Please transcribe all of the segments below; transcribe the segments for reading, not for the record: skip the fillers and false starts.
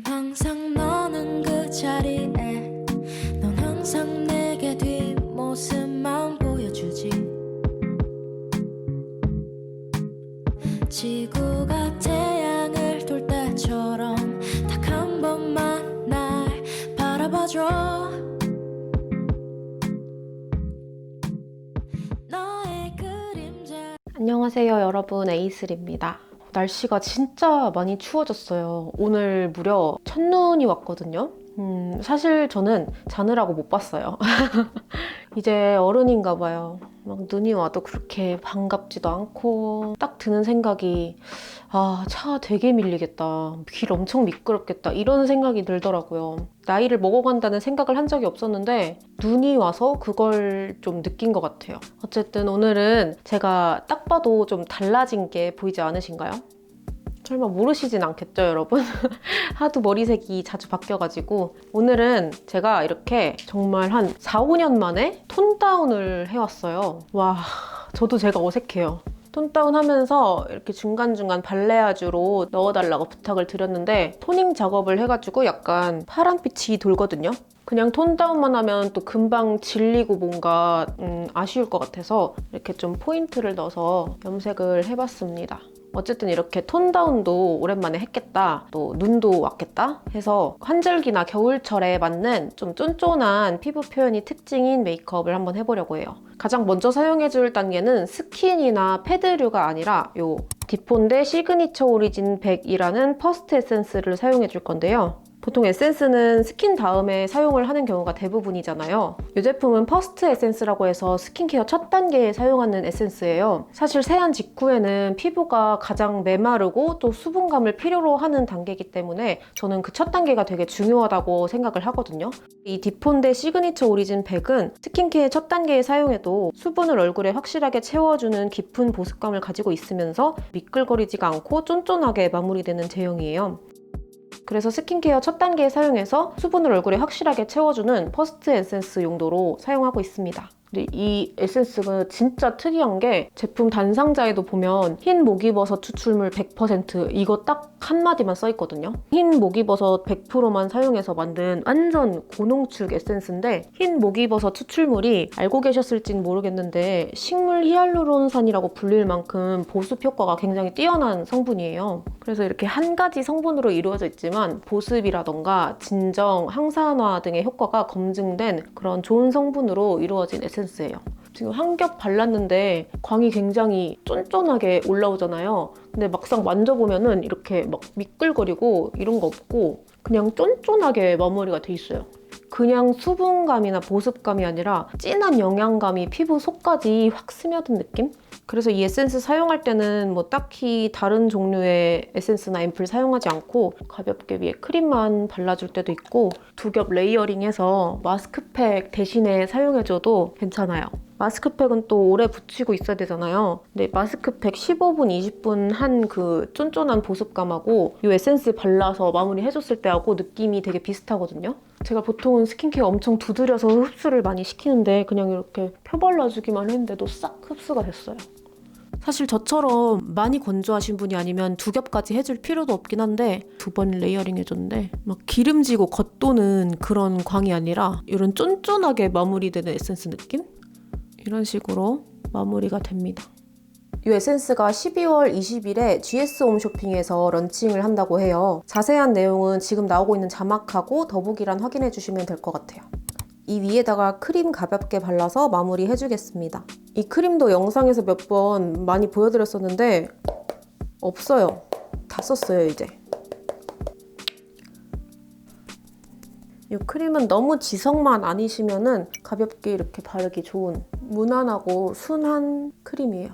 항상 너는 그 자리에 넌 항상 내게 뒷모습만 보여주지. 지구가 태양을 돌 때처럼 딱 한 번만 날 바라봐줘. 너의 그림자. 안녕하세요 여러분, 에이슬입니다. 날씨가 진짜 많이 추워졌어요. 오늘 무려 첫눈이 왔거든요. 사실 저는 자느라고 못 봤어요. 이제 어른인가 봐요. 막 눈이 와도 그렇게 반갑지도 않고 딱 드는 생각이 차 되게 밀리겠다. 길 엄청 미끄럽겠다. 이런 생각이 들더라고요. 나이를 먹어간다는 생각을 한 적이 없었는데 눈이 와서 그걸 좀 느낀 것 같아요. 어쨌든 오늘은 제가 딱 봐도 좀 달라진 게 보이지 않으신가요? 설마 모르시진 않겠죠, 여러분? 하도 머리색이 자주 바뀌어가지고 오늘은 제가 이렇게 정말 한 4, 5년 만에 톤 다운을 해왔어요. 와, 저도 제가 어색해요. 톤 다운 하면서 이렇게 중간중간 발레아주로 넣어달라고 부탁을 드렸는데 토닝 작업을 해가지고 약간 파란빛이 돌거든요. 그냥 톤 다운만 하면 또 금방 질리고 뭔가 아쉬울 것 같아서 이렇게 좀 포인트를 넣어서 염색을 해봤습니다. 어쨌든 이렇게 톤 다운도 오랜만에 했겠다, 또 눈도 왔겠다 해서 환절기나 겨울철에 맞는 좀 쫀쫀한 피부 표현이 특징인 메이크업을 한번 해보려고 해요. 가장 먼저 사용해줄 단계는 스킨이나 패드류가 아니라 요 디폰데 시그니처 오리진 100이라는 퍼스트 에센스를 사용해줄 건데요. 보통 에센스는 스킨 다음에 사용을 하는 경우가 대부분이잖아요. 이 제품은 퍼스트 에센스라고 해서 스킨케어 첫 단계에 사용하는 에센스예요. 사실 세안 직후에는 피부가 가장 메마르고 또 수분감을 필요로 하는 단계이기 때문에 저는 그 첫 단계가 되게 중요하다고 생각을 하거든요. 이 디폰데 시그니처 오리진 100은 스킨케어 첫 단계에 사용해도 수분을 얼굴에 확실하게 채워주는 깊은 보습감을 가지고 있으면서 미끌거리지가 않고 쫀쫀하게 마무리되는 제형이에요. 그래서 스킨케어 첫 단계에 사용해서 수분을 얼굴에 확실하게 채워주는 퍼스트 에센스 용도로 사용하고 있습니다. 근데 이 에센스가 진짜 특이한 게 제품 단상자에도 보면 흰 목이버섯 추출물 100% 이거 딱 한마디만 써있거든요. 흰 목이버섯 100%만 사용해서 만든 완전 고농축 에센스인데 흰 목이버섯 추출물이 알고 계셨을진 모르겠는데 식물 히알루론산이라고 불릴 만큼 보습 효과가 굉장히 뛰어난 성분이에요. 그래서 이렇게 한 가지 성분으로 이루어져 있지만 보습이라던가 진정, 항산화 등의 효과가 검증된 그런 좋은 성분으로 이루어진 에센스예요. 지금 한 겹 발랐는데 광이 굉장히 쫀쫀하게 올라오잖아요. 근데 막상 만져보면은 이렇게 막 미끌거리고 이런 거 없고 그냥 쫀쫀하게 마무리가 돼 있어요. 그냥 수분감이나 보습감이 아니라 진한 영양감이 피부 속까지 확 스며든 느낌? 그래서 이 에센스 사용할 때는 뭐 딱히 다른 종류의 에센스나 앰플 사용하지 않고 가볍게 위에 크림만 발라줄 때도 있고 두 겹 레이어링해서 마스크팩 대신에 사용해줘도 괜찮아요. 마스크팩은 또 오래 붙이고 있어야 되잖아요. 근데 마스크팩 15분, 20분 한 그 쫀쫀한 보습감하고 이 에센스 발라서 마무리 해줬을 때하고 느낌이 되게 비슷하거든요. 제가 보통은 스킨케어 엄청 두드려서 흡수를 많이 시키는데 그냥 이렇게 펴발라주기만 했는데도 싹 흡수가 됐어요. 사실 저처럼 많이 건조하신 분이 아니면 두 겹까지 해줄 필요도 없긴 한데 두 번 레이어링 해줬는데 막 기름지고 겉도는 그런 광이 아니라 이런 쫀쫀하게 마무리되는 에센스 느낌? 이런 식으로 마무리가 됩니다. 이 에센스가 12월 20일에 GS 홈쇼핑에서 런칭을 한다고 해요. 자세한 내용은 지금 나오고 있는 자막하고 더보기란 확인해 주시면 될 것 같아요. 이 위에다가 크림 가볍게 발라서 마무리 해주겠습니다. 이 크림도 영상에서 몇 번 많이 보여드렸었는데 없어요. 다 썼어요 이제. 이 크림은 너무 지성만 아니시면은 가볍게 이렇게 바르기 좋은 무난하고 순한 크림이에요.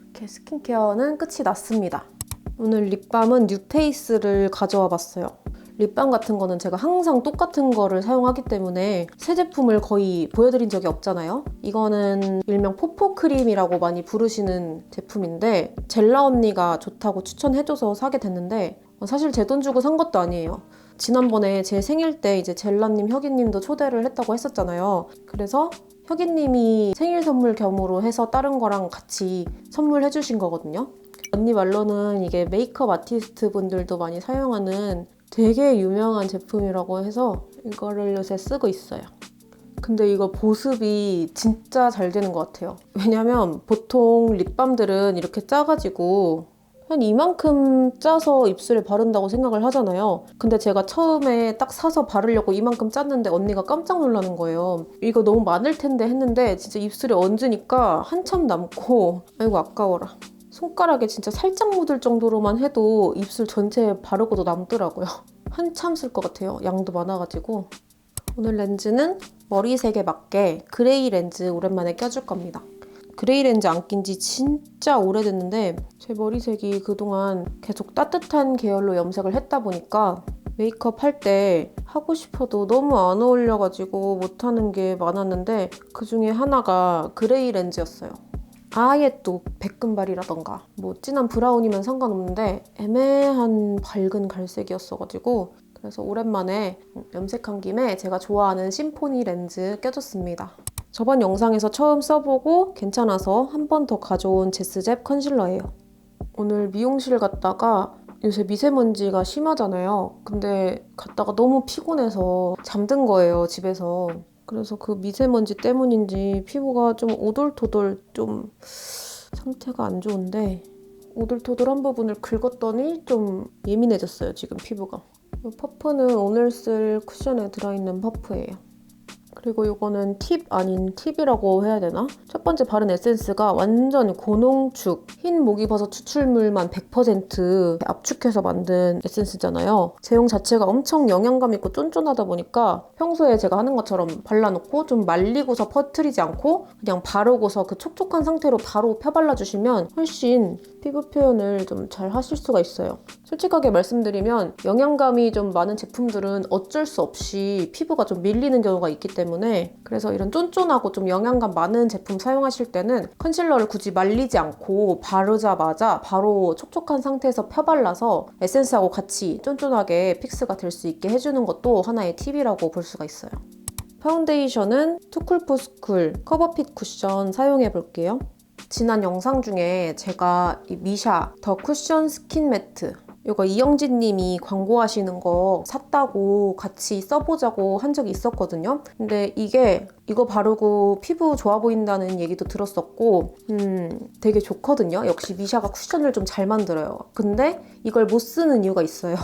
이렇게 스킨케어는 끝이 났습니다. 오늘 립밤은 뉴페이스를 가져와 봤어요. 립밤 같은 거는 제가 항상 똑같은 거를 사용하기 때문에 새 제품을 거의 보여드린 적이 없잖아요. 이거는 일명 포포크림이라고 많이 부르시는 제품인데 젤라 언니가 좋다고 추천해줘서 사게 됐는데 사실 제 돈 주고 산 것도 아니에요. 지난번에 제 생일 때 이제 젤라님, 혁이님도 초대를 했다고 했었잖아요. 그래서 혁이님이 생일 선물 겸으로 해서 다른 거랑 같이 선물해 주신 거거든요. 언니 말로는 이게 메이크업 아티스트 분들도 많이 사용하는 되게 유명한 제품이라고 해서 이거를 요새 쓰고 있어요. 근데 이거 보습이 진짜 잘 되는 것 같아요. 왜냐면 보통 립밤들은 이렇게 짜가지고 한 이만큼 짜서 입술에 바른다고 생각을 하잖아요. 근데 제가 처음에 딱 사서 바르려고 이만큼 짰는데 언니가 깜짝 놀라는 거예요. 이거 너무 많을 텐데 했는데 진짜 입술에 얹으니까 한참 남고 아이고 아까워라. 손가락에 진짜 살짝 묻을 정도로만 해도 입술 전체에 바르고도 남더라고요. 한참 쓸 것 같아요. 양도 많아가지고. 오늘 렌즈는 머리색에 맞게 그레이 렌즈 오랜만에 껴줄 겁니다. 그레이 렌즈 안 낀 지 진짜 오래됐는데 제 머리색이 그동안 계속 따뜻한 계열로 염색을 했다 보니까 메이크업 할 때 하고 싶어도 너무 안 어울려가지고 못하는 게 많았는데 그 중에 하나가 그레이 렌즈였어요. 아예 또 백금발이라던가 뭐 진한 브라운이면 상관없는데 애매한 밝은 갈색이었어가지고 그래서 오랜만에 염색한 김에 제가 좋아하는 심포니 렌즈 껴줬습니다. 저번 영상에서 처음 써보고 괜찮아서 한 번 더 가져온 제스젬 컨실러예요. 오늘 미용실 갔다가 요새 미세먼지가 심하잖아요. 근데 갔다가 너무 피곤해서 잠든 거예요, 집에서. 그래서 그 미세먼지 때문인지 피부가 좀 오돌토돌 좀 상태가 안 좋은데 오돌토돌한 부분을 긁었더니 좀 예민해졌어요, 지금 피부가. 이 퍼프는 오늘 쓸 쿠션에 들어있는 퍼프예요. 그리고 이거는 팁 아닌 팁이라고 해야 되나? 첫 번째 바른 에센스가 완전 고농축, 흰 목이버섯 추출물만 100% 압축해서 만든 에센스잖아요. 제형 자체가 엄청 영양감 있고 쫀쫀하다 보니까 평소에 제가 하는 것처럼 발라놓고 좀 말리고서 퍼뜨리지 않고 그냥 바르고서 그 촉촉한 상태로 바로 펴발라주시면 훨씬 피부 표현을 좀 잘 하실 수가 있어요. 솔직하게 말씀드리면 영양감이 좀 많은 제품들은 어쩔 수 없이 피부가 좀 밀리는 경우가 있기 때문에 그래서 이런 쫀쫀하고 좀 영양감 많은 제품 사용하실 때는 컨실러를 굳이 말리지 않고 바르자마자 바로 촉촉한 상태에서 펴발라서 에센스하고 같이 쫀쫀하게 픽스가 될 수 있게 해주는 것도 하나의 팁이라고 볼 수가 있어요. 파운데이션은 투쿨포스쿨 커버핏 쿠션 사용해 볼게요. 지난 영상 중에 제가 이 미샤 더 쿠션 스킨 매트 이거 이영진 님이 광고하시는 거 샀다고 같이 써보자고 한 적이 있었거든요. 근데 이거 바르고 피부 좋아 보인다는 얘기도 들었었고 되게 좋거든요. 역시 미샤가 쿠션을 좀 잘 만들어요. 근데 이걸 못 쓰는 이유가 있어요.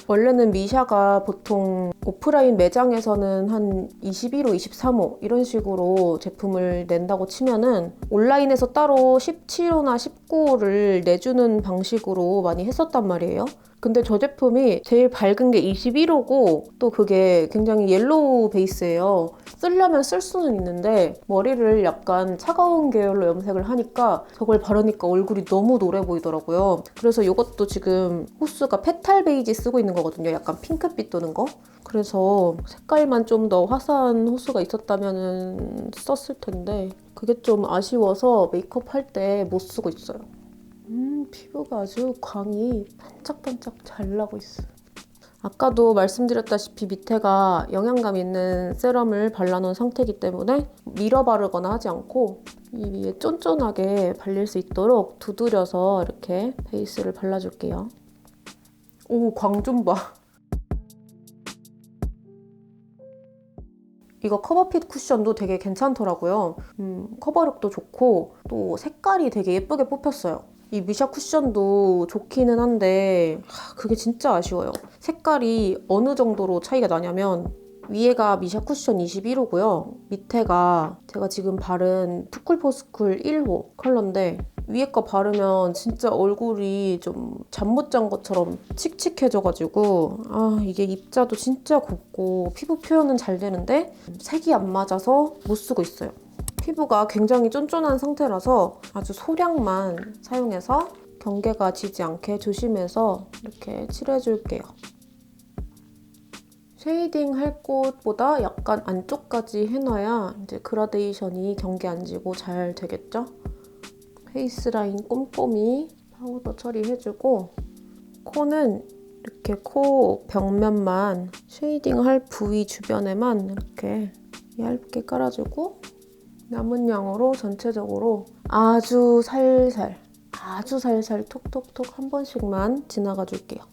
원래는 미샤가 보통 오프라인 매장에서는 한 21호, 23호 이런 식으로 제품을 낸다고 치면은 온라인에서 따로 17호나 19호를 내주는 방식으로 많이 했었단 말이에요. 근데 저 제품이 제일 밝은 게 21호고 또 그게 굉장히 옐로우 베이스예요. 쓰려면 쓸 수는 있는데 머리를 약간 차가운 계열로 염색을 하니까 저걸 바르니까 얼굴이 너무 노래 보이더라고요. 그래서 이것도 지금 호수가 페탈 베이지 쓰고 있는 거거든요. 약간 핑크빛 도는 거. 그래서 색깔만 좀 더 화사한 호수가 있었다면 썼을 텐데 그게 좀 아쉬워서 메이크업 할 때 못 쓰고 있어요. 피부가 아주 광이 반짝반짝 잘 나고 있어요. 아까도 말씀드렸다시피 밑에가 영양감 있는 세럼을 발라놓은 상태이기 때문에 밀어 바르거나 하지 않고 이 위에 쫀쫀하게 발릴 수 있도록 두드려서 이렇게 베이스를 발라줄게요. 오, 광 좀 봐. 이거 커버핏 쿠션도 되게 괜찮더라고요. 커버력도 좋고 또 색깔이 되게 예쁘게 뽑혔어요. 이 미샤 쿠션도 좋기는 한데 그게 진짜 아쉬워요. 색깔이 어느 정도로 차이가 나냐면 위에가 미샤 쿠션 21호고요. 밑에가 제가 지금 바른 투쿨포스쿨 1호 컬러인데 위에 거 바르면 진짜 얼굴이 좀 잠 못 잔 것처럼 칙칙해져가지고 이게 입자도 진짜 곱고 피부 표현은 잘 되는데 색이 안 맞아서 못 쓰고 있어요. 피부가 굉장히 쫀쫀한 상태라서 아주 소량만 사용해서 경계가 지지 않게 조심해서 이렇게 칠해줄게요. 쉐이딩 할 곳보다 약간 안쪽까지 해놔야 이제 그라데이션이 경계 안 지고 잘 되겠죠? 페이스 라인 꼼꼼히 파우더 처리해주고 코는 이렇게 코 벽면만 쉐이딩 할 부위 주변에만 이렇게 얇게 깔아주고 남은 양으로 전체적으로 아주 살살 톡톡톡 한 번씩만 지나가 줄게요.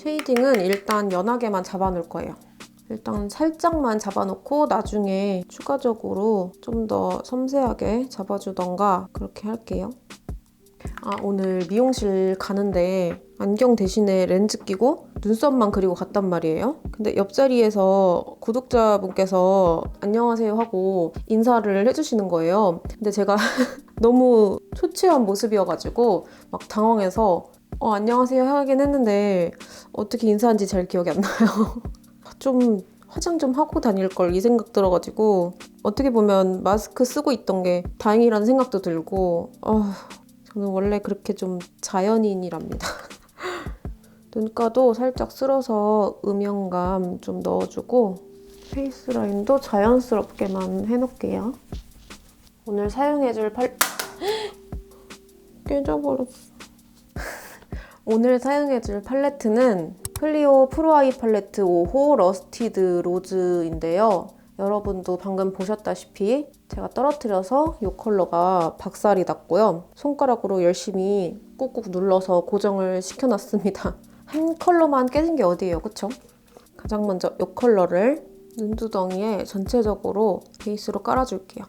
쉐이딩은 일단 연하게만 잡아놓을 거예요. 일단 살짝만 잡아놓고 나중에 추가적으로 좀 더 섬세하게 잡아주던가 그렇게 할게요. 오늘 미용실 가는데 안경 대신에 렌즈 끼고 눈썹만 그리고 갔단 말이에요. 근데 옆자리에서 구독자분께서 안녕하세요 하고 인사를 해주시는 거예요. 근데 제가 너무 초췌한 모습이어가지고 막 당황해서 안녕하세요 하긴 했는데 어떻게 인사한지 잘 기억이 안 나요. 좀 화장 좀 하고 다닐 걸 이 생각 들어가지고 어떻게 보면 마스크 쓰고 있던 게 다행이라는 생각도 들고 저는 원래 그렇게 좀 자연인이랍니다. 눈가도 살짝 쓸어서 음영감 좀 넣어주고 페이스 라인도 자연스럽게만 해놓을게요. 오늘 사용해줄 깨져버렸어. 오늘 사용해줄 팔레트는 클리오 프로아이 팔레트 5호 러스티드 로즈인데요. 여러분도 방금 보셨다시피 제가 떨어뜨려서 이 컬러가 박살이 났고요. 손가락으로 열심히 꾹꾹 눌러서 고정을 시켜놨습니다. 한 컬러만 깨진 게 어디예요, 그쵸? 가장 먼저 이 컬러를 눈두덩이에 전체적으로 베이스로 깔아줄게요.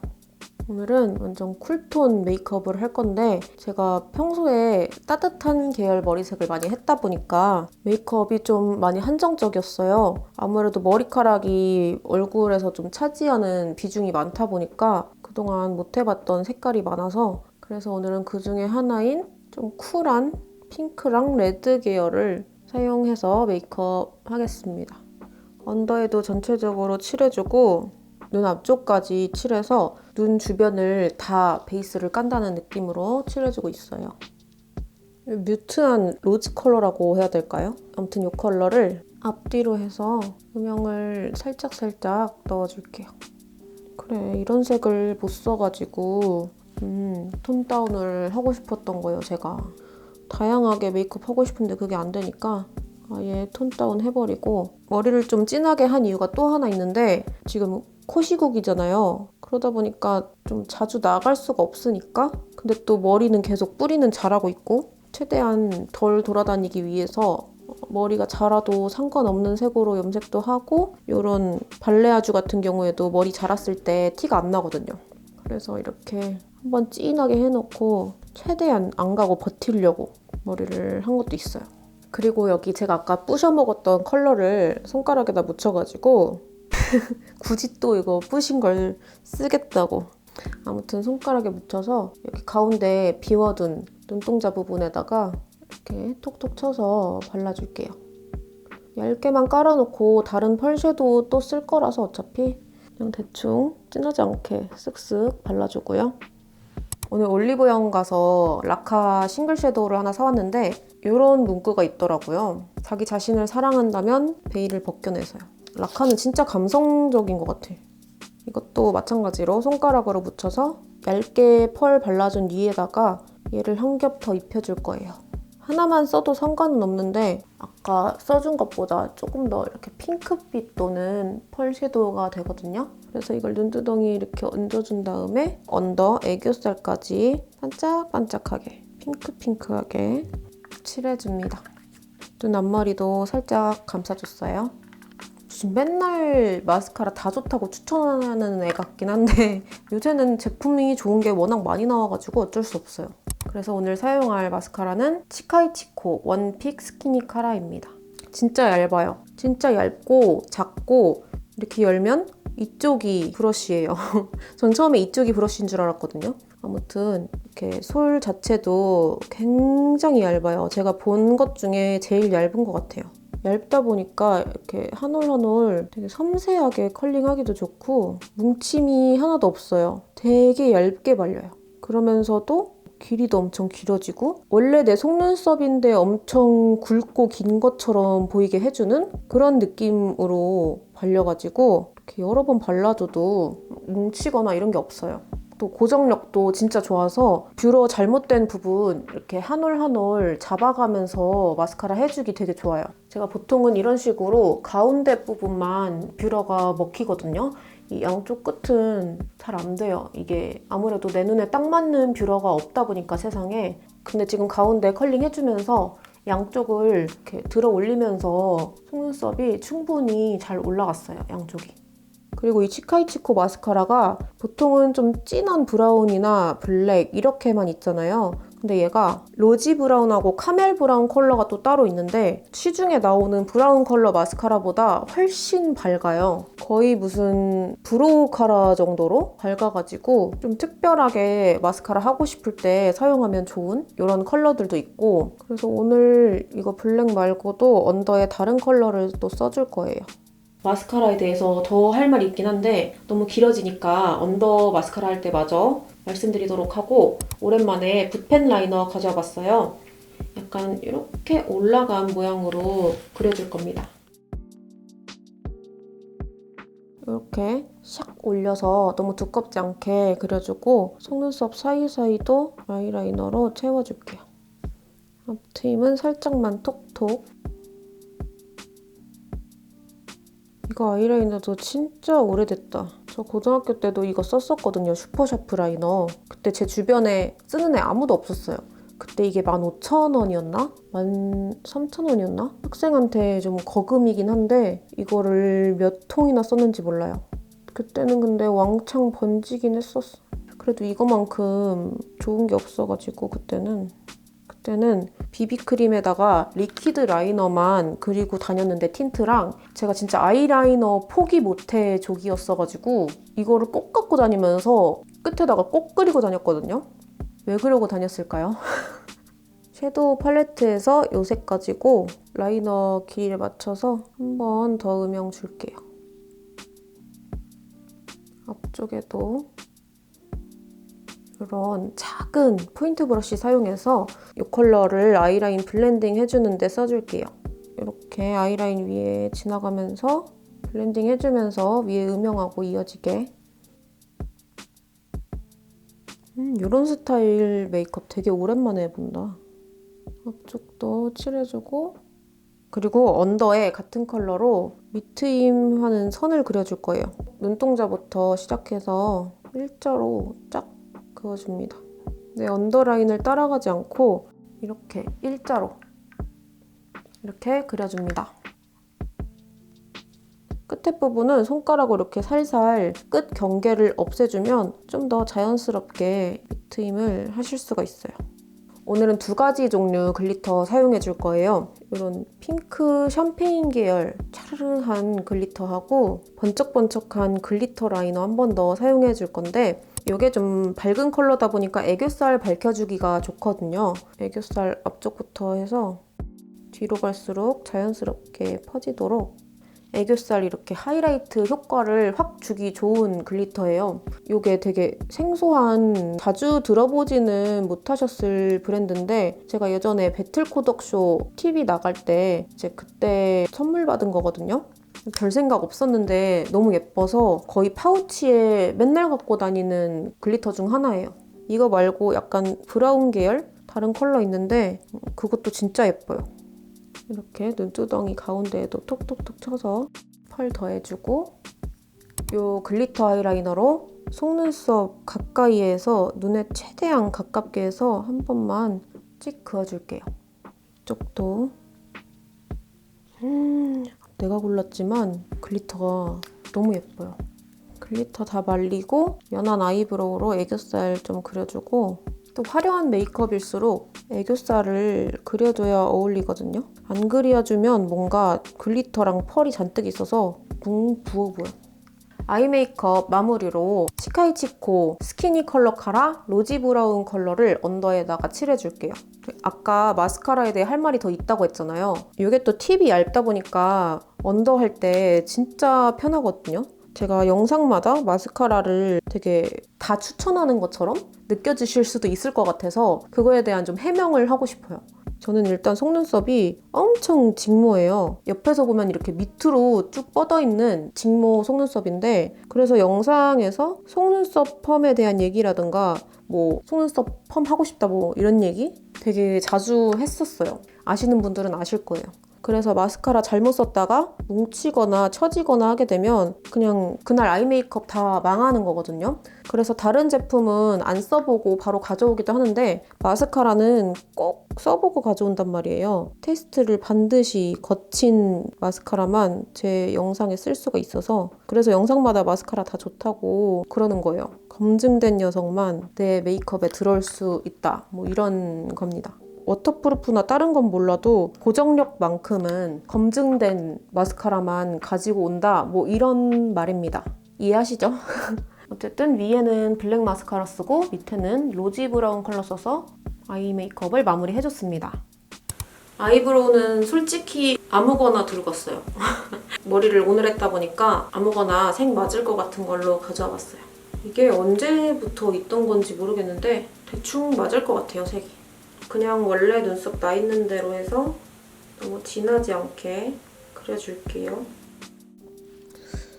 오늘은 완전 쿨톤 메이크업을 할 건데 제가 평소에 따뜻한 계열 머리색을 많이 했다 보니까 메이크업이 좀 많이 한정적이었어요. 아무래도 머리카락이 얼굴에서 좀 차지하는 비중이 많다 보니까 그동안 못 해봤던 색깔이 많아서 그래서 오늘은 그 중에 하나인 좀 쿨한 핑크랑 레드 계열을 사용해서 메이크업 하겠습니다. 언더에도 전체적으로 칠해주고 눈 앞쪽까지 칠해서 눈 주변을 다 베이스를 깐다는 느낌으로 칠해주고 있어요. 뮤트한 로즈 컬러라고 해야 될까요? 아무튼 이 컬러를 앞뒤로 해서 음영을 살짝살짝 넣어줄게요. 그래, 이런 색을 못 써가지고 톤 다운을 하고 싶었던 거예요, 제가. 다양하게 메이크업 하고 싶은데 그게 안 되니까 아예 톤 다운 해버리고 머리를 좀 진하게 한 이유가 또 하나 있는데 지금 코시국이잖아요. 그러다 보니까 좀 자주 나갈 수가 없으니까 근데 또 머리는 계속 뿌리는 잘하고 있고 최대한 덜 돌아다니기 위해서 머리가 자라도 상관없는 색으로 염색도 하고 이런 발레아주 같은 경우에도 머리 자랐을 때 티가 안 나거든요. 그래서 이렇게 한번 진하게 해놓고 최대한 안 가고 버티려고 머리를 한 것도 있어요. 그리고 여기 제가 아까 부셔 먹었던 컬러를 손가락에다 묻혀가지고 굳이 또 이거 부신 걸 쓰겠다고 아무튼 손가락에 묻혀서 여기 가운데 비워둔 눈동자 부분에다가 이렇게 톡톡 쳐서 발라줄게요. 얇게만 깔아놓고 다른 펄 섀도우 또 쓸 거라서 어차피 그냥 대충 진하지 않게 쓱쓱 발라주고요. 오늘 올리브영 가서 라카 싱글 섀도우를 하나 사왔는데 이런 문구가 있더라고요. 자기 자신을 사랑한다면 베일을 벗겨내서요. 라카는 진짜 감성적인 것 같아. 이것도 마찬가지로 손가락으로 묻혀서 얇게 펄 발라준 위에다가 얘를 한 겹 더 입혀줄 거예요. 하나만 써도 상관은 없는데 아까 써준 것보다 조금 더 이렇게 핑크빛 도는 펄 섀도우가 되거든요. 그래서 이걸 눈두덩이 이렇게 얹어준 다음에 언더 애교살까지 반짝반짝하게 핑크핑크하게 칠해줍니다. 눈 앞머리도 살짝 감싸줬어요. 지금 맨날 마스카라 다 좋다고 추천하는 애 같긴 한데 요새는 제품이 좋은 게 워낙 많이 나와가지고 어쩔 수 없어요. 그래서 오늘 사용할 마스카라는 치카이치코 원픽 스키니 카라입니다. 진짜 얇아요. 진짜 얇고 작고 이렇게 열면 이쪽이 브러쉬예요. 전 처음에 이쪽이 브러쉬인 줄 알았거든요. 아무튼 이렇게 솔 자체도 굉장히 얇아요. 제가 본 것 중에 제일 얇은 것 같아요. 얇다 보니까 이렇게 한 올 한 올 되게 섬세하게 컬링하기도 좋고 뭉침이 하나도 없어요. 되게 얇게 발려요. 그러면서도 길이도 엄청 길어지고 원래 내 속눈썹인데 엄청 굵고 긴 것처럼 보이게 해주는 그런 느낌으로 발려가지고 이렇게 여러 번 발라줘도 뭉치거나 이런 게 없어요. 또 고정력도 진짜 좋아서 뷰러 잘못된 부분 이렇게 한 올 한 올 잡아가면서 마스카라 해주기 되게 좋아요. 제가 보통은 이런 식으로 가운데 부분만 뷰러가 먹히거든요. 이 양쪽 끝은 잘 안 돼요. 이게 아무래도 내 눈에 딱 맞는 뷰러가 없다 보니까 세상에. 근데 지금 가운데 컬링 해주면서 양쪽을 이렇게 들어 올리면서 속눈썹이 충분히 잘 올라갔어요, 양쪽이. 그리고 이 치카이치코 마스카라가 보통은 좀 진한 브라운이나 블랙 이렇게만 있잖아요. 근데 얘가 로지 브라운하고 카멜 브라운 컬러가 또 따로 있는데 시중에 나오는 브라운 컬러 마스카라보다 훨씬 밝아요. 거의 무슨 브로우 카라 정도로 밝아가지고 좀 특별하게 마스카라 하고 싶을 때 사용하면 좋은 이런 컬러들도 있고, 그래서 오늘 이거 블랙 말고도 언더에 다른 컬러를 또 써줄 거예요. 마스카라에 대해서 더 할 말이 있긴 한데 너무 길어지니까 언더 마스카라 할 때 마저 말씀드리도록 하고, 오랜만에 붓펜 라이너 가져와 봤어요. 약간 이렇게 올라간 모양으로 그려줄 겁니다. 이렇게 샥 올려서 너무 두껍지 않게 그려주고 속눈썹 사이사이도 아이라이너로 채워줄게요. 앞트임은 살짝만 톡톡. 이거 아이라이너도 진짜 오래됐다. 저 고등학교 때도 이거 썼었거든요. 슈퍼샤프 라이너. 그때 제 주변에 쓰는 애 아무도 없었어요. 그때 이게 15,000원이었나? 13,000원이었나? 학생한테 좀 거금이긴 한데 이거를 몇 통이나 썼는지 몰라요. 그때는 근데 왕창 번지긴 했었어. 그래도 이거만큼 좋은 게 없어가지고 그때는 비비크림에다가 리퀴드 라이너만 그리고 다녔는데, 틴트랑 제가 진짜 아이라이너 포기 못해 족이었어가지고 이거를 꼭 갖고 다니면서 끝에다가 꼭 그리고 다녔거든요. 왜 그러고 다녔을까요? 섀도우 팔레트에서 이 색 가지고 라이너 길이를 맞춰서 한 번 더 음영 줄게요. 앞쪽에도 이런 작은 포인트 브러쉬 사용해서 이 컬러를 아이라인 블렌딩 해주는데 써줄게요. 이렇게 아이라인 위에 지나가면서 블렌딩 해주면서 위에 음영하고 이어지게. 이런 스타일 메이크업 되게 오랜만에 해본다. 앞쪽도 칠해주고, 그리고 언더에 같은 컬러로 밑트임 하는 선을 그려줄 거예요. 눈동자부터 시작해서 일자로 쫙 그어줍니다. 내 언더라인을 따라가지 않고 이렇게 일자로 이렇게 그려줍니다. 끝에 부분은 손가락으로 이렇게 살살 끝 경계를 없애주면 좀 더 자연스럽게 밑트임을 하실 수가 있어요. 오늘은 2가지 종류 글리터 사용해 줄 거예요. 이런 핑크 샴페인 계열 차르르한 글리터하고 번쩍번쩍한 글리터 라이너 한 번 더 사용해 줄 건데, 이게 좀 밝은 컬러다 보니까 애교살 밝혀주기가 좋거든요. 애교살 앞쪽부터 해서 뒤로 갈수록 자연스럽게 퍼지도록 애교살 이렇게 하이라이트 효과를 확 주기 좋은 글리터예요. 이게 되게 생소한, 자주 들어보지는 못하셨을 브랜드인데 제가 예전에 배틀코덕쇼 TV 나갈 때 이제 그때 선물 받은 거거든요. 별 생각 없었는데 너무 예뻐서 거의 파우치에 맨날 갖고 다니는 글리터 중 하나예요. 이거 말고 약간 브라운 계열 다른 컬러 있는데 그것도 진짜 예뻐요. 이렇게 눈두덩이 가운데에도 톡톡톡 쳐서 펄 더해주고, 이 글리터 아이라이너로 속눈썹 가까이에서 눈에 최대한 가깝게 해서 한 번만 찍 그어줄게요. 이쪽도 내가 골랐지만 글리터가 너무 예뻐요. 글리터 다 말리고 연한 아이브로우로 애교살 좀 그려주고, 또 화려한 메이크업일수록 애교살을 그려줘야 어울리거든요. 안 그려주면 뭔가 글리터랑 펄이 잔뜩 있어서 붕 부어 보여. 아이 메이크업 마무리로 치카이치코 스키니 컬러 카라 로지 브라운 컬러를 언더에다가 칠해줄게요. 아까 마스카라에 대해 할 말이 더 있다고 했잖아요. 이게 또 팁이 얇다 보니까 언더 할 때 진짜 편하거든요. 제가 영상마다 마스카라를 되게 다 추천하는 것처럼 느껴지실 수도 있을 것 같아서 그거에 대한 좀 해명을 하고 싶어요. 저는 일단 속눈썹이 엄청 직모예요. 옆에서 보면 이렇게 밑으로 쭉 뻗어있는 직모 속눈썹인데, 그래서 영상에서 속눈썹 펌에 대한 얘기라든가 뭐 속눈썹 펌 하고 싶다 뭐 이런 얘기 되게 자주 했었어요. 아시는 분들은 아실 거예요. 그래서 마스카라 잘못 썼다가 뭉치거나 처지거나 하게 되면 그냥 그날 아이 메이크업 다 망하는 거거든요. 그래서 다른 제품은 안 써보고 바로 가져오기도 하는데 마스카라는 꼭 써보고 가져온단 말이에요. 테스트를 반드시 거친 마스카라만 제 영상에 쓸 수가 있어서 그래서 영상마다 마스카라 다 좋다고 그러는 거예요. 검증된 녀석만 내 메이크업에 들어올 수 있다. 뭐 이런 겁니다. 워터프루프나 다른 건 몰라도 고정력만큼은 검증된 마스카라만 가지고 온다. 뭐 이런 말입니다. 이해하시죠? 어쨌든 위에는 블랙 마스카라 쓰고 밑에는 로지 브라운 컬러 써서 아이 메이크업을 마무리해줬습니다. 아이브로우는 솔직히 아무거나 들고 왔어요. 머리를 오늘 했다 보니까 아무거나 색 맞을 것 같은 걸로 가져와 봤어요. 이게 언제부터 있던 건지 모르겠는데 대충 맞을 것 같아요, 색이. 그냥 원래 눈썹 나 있는 대로 해서 너무 진하지 않게 그려줄게요.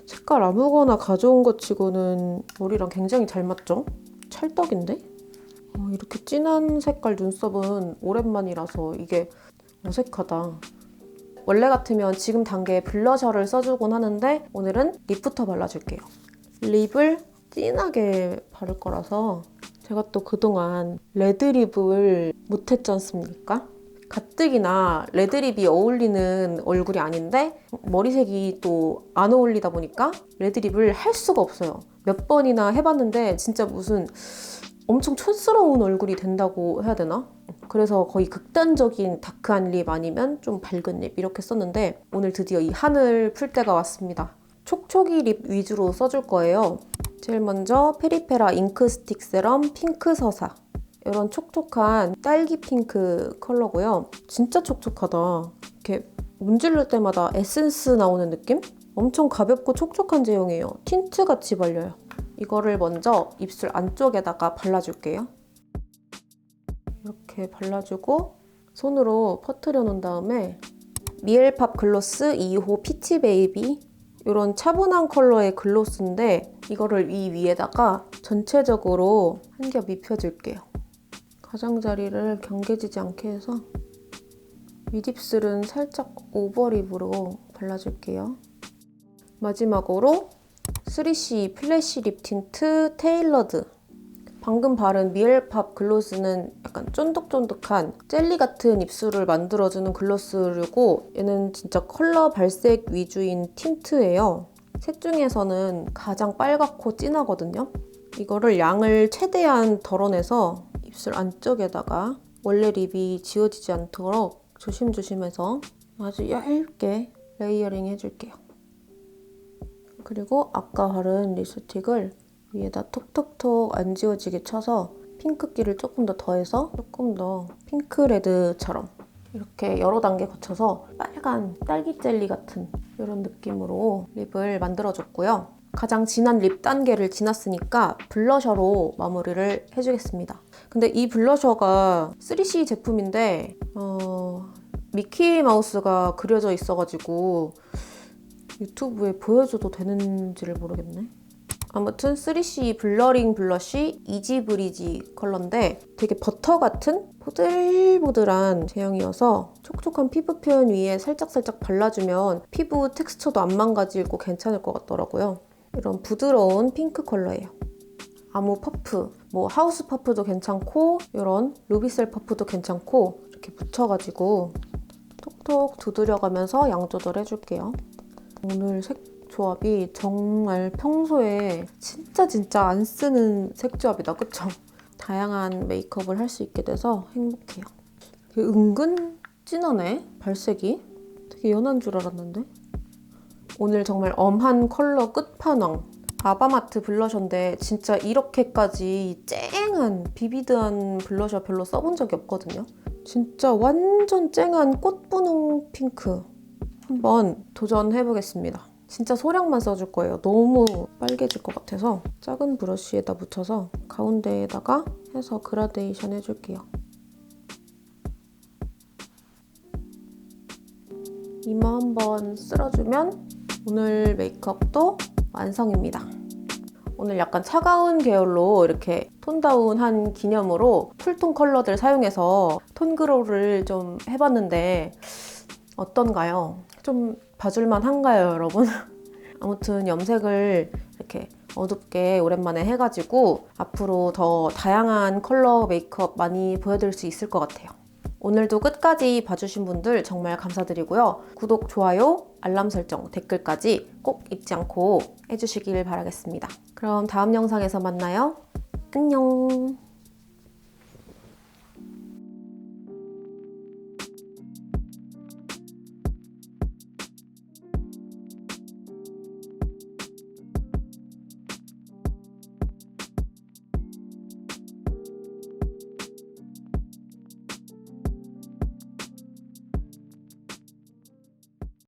색깔 아무거나 가져온 것 치고는 머리랑 굉장히 잘 맞죠? 찰떡인데? 이렇게 진한 색깔 눈썹은 오랜만이라서 이게 어색하다. 원래 같으면 지금 단계에 블러셔를 써주곤 하는데 오늘은 립부터 발라줄게요. 립을 진하게 바를 거라서 제가 또 그동안 레드립을 못했지 않습니까? 가뜩이나 레드립이 어울리는 얼굴이 아닌데 머리색이 또 안 어울리다 보니까 레드립을 할 수가 없어요. 몇 번이나 해봤는데 진짜 무슨 엄청 촌스러운 얼굴이 된다고 해야 되나? 그래서 거의 극단적인 다크한 립 아니면 좀 밝은 립 이렇게 썼는데 오늘 드디어 이 한을 풀 때가 왔습니다. 촉촉이 립 위주로 써줄 거예요. 제일 먼저 페리페라 잉크 스틱 세럼 핑크 서사. 이런 촉촉한 딸기 핑크 컬러고요. 진짜 촉촉하다. 이렇게 문지를 때마다 에센스 나오는 느낌? 엄청 가볍고 촉촉한 제형이에요. 틴트 같이 발려요. 이거를 먼저 입술 안쪽에다가 발라줄게요. 이렇게 발라주고 손으로 퍼트려 놓은 다음에 미엘팝 글로스 2호 피치 베이비 이런 차분한 컬러의 글로스인데 이거를 이 위에다가 전체적으로 한 겹 입혀줄게요. 가장자리를 경계지지 않게 해서 윗입술은 살짝 오버립으로 발라줄게요. 마지막으로 3CE 플래시 립 틴트 테일러드. 방금 바른 미엘팝 글로스는 약간 쫀득쫀득한 젤리 같은 입술을 만들어주는 글로스류고 얘는 진짜 컬러 발색 위주인 틴트예요. 색 중에서는 가장 빨갛고 진하거든요. 이거를 양을 최대한 덜어내서 입술 안쪽에다가 원래 립이 지워지지 않도록 조심조심해서 아주 얇게 레이어링 해줄게요. 그리고 아까 바른 립스틱을 위에다 톡톡톡 안 지워지게 쳐서 핑크기를 조금 더 더해서 조금 더 핑크레드처럼 이렇게 여러 단계 거쳐서 빨간 딸기 젤리 같은 이런 느낌으로 립을 만들어줬고요. 가장 진한 립 단계를 지났으니까 블러셔로 마무리를 해주겠습니다. 근데 이 블러셔가 3CE 제품인데 미키 마우스가 그려져 있어가지고 유튜브에 보여줘도 되는지를 모르겠네. 아무튼 3CE 블러링 블러쉬 이지 브리지 컬러인데 되게 버터 같은 보들보들한 제형이어서 촉촉한 피부 표현 위에 살짝살짝 발라주면 피부 텍스처도 안 망가지고 괜찮을 것 같더라고요. 이런 부드러운 핑크 컬러예요. 아무 퍼프, 뭐 하우스 퍼프도 괜찮고 이런 루비셀 퍼프도 괜찮고 이렇게 묻혀가지고 톡톡 두드려가면서 양 조절해줄게요. 오늘 색 조합이 정말 평소에 진짜 안 쓰는 색 조합이다, 그쵸? 다양한 메이크업을 할 수 있게 돼서 행복해요. 은근 진하네, 발색이. 되게 연한 줄 알았는데. 오늘 정말 엄한 컬러 끝판왕. 아바마트 블러셔인데 진짜 이렇게까지 쨍한 비비드한 블러셔 별로 써본 적이 없거든요. 진짜 완전 쨍한 꽃분홍 핑크. 한번 도전해보겠습니다. 진짜 소량만 써줄 거예요. 너무 빨개질 것 같아서 작은 브러쉬에다 묻혀서 가운데에다가 해서 그라데이션 해줄게요. 이마 한번 쓸어주면 오늘 메이크업도 완성입니다. 오늘 약간 차가운 계열로 이렇게 톤다운한 기념으로 쿨톤 컬러들 사용해서 톤그로우를 좀 해봤는데 어떤가요? 좀 봐줄만 한가요, 여러분? 아무튼 염색을 이렇게 어둡게 오랜만에 해가지고 앞으로 더 다양한 컬러 메이크업 많이 보여드릴 수 있을 것 같아요. 오늘도 끝까지 봐주신 분들 정말 감사드리고요. 구독, 좋아요, 알람 설정, 댓글까지 꼭 잊지 않고 해주시길 바라겠습니다. 그럼 다음 영상에서 만나요. 안녕.